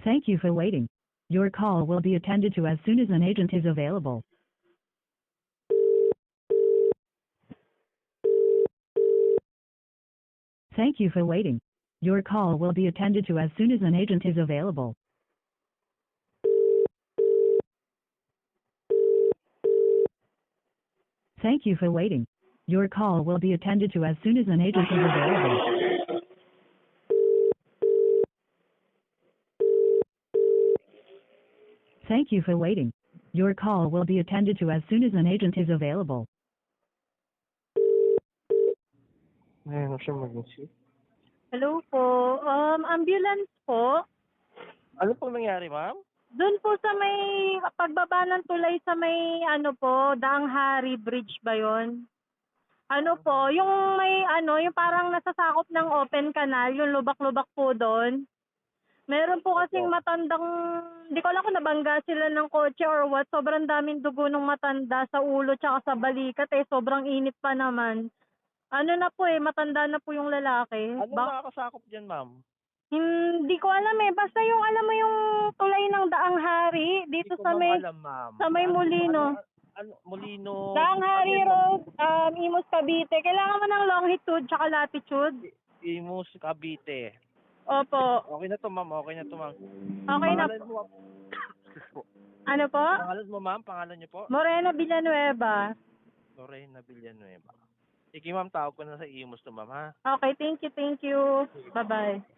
Thank you for waiting. Your call will be attended to as soon as an agent is available. Thank you for waiting. Your call will be attended to as soon as an agent is available. Thank you for waiting. Your call will be attended to as soon as an agent is available. Thank you for waiting. Your call will be attended to as soon as an agent is available. Ayun siya mag-isip. Hello po. Ambulance po. Ano po nangyari, ma'am? Doon po sa may pagbaba ng tulay sa may ano po, Daang Hari Bridge ba 'yon? Ano po, yung may ano, yung parang nasasakop ng open canal, yung lubak-lubak po doon. Meron po kasing matandang, di ko alam kung nabangga sila ng kotse or what, sobrang daming dugo ng matanda sa ulo tsaka sa balikat sobrang init pa naman. Ano na po matanda na po yung lalaki. Ano nakakasakop dyan, ma'am? Hindi ko alam basta yung alam mo yung tulay ng Daang Hari dito Hindi ko sa may alam, ma'am. sa may Molino. Molino? Daang Hari Road, Imus, Cavite. Kailangan mo ng longitude tsaka latitude. Imus, Cavite. Opo. Okay na to, ma'am. Okay na to, ma'am. Okay na Pangalan mo, Ano po? Pangalan mo, ma'am? Pangalan niyo po? Morena Villanueva. Lorena Villanueva. Sige, ma'am. Tawag ko na sa Imus to, ma'am, ha? Okay, thank you. Bye-bye.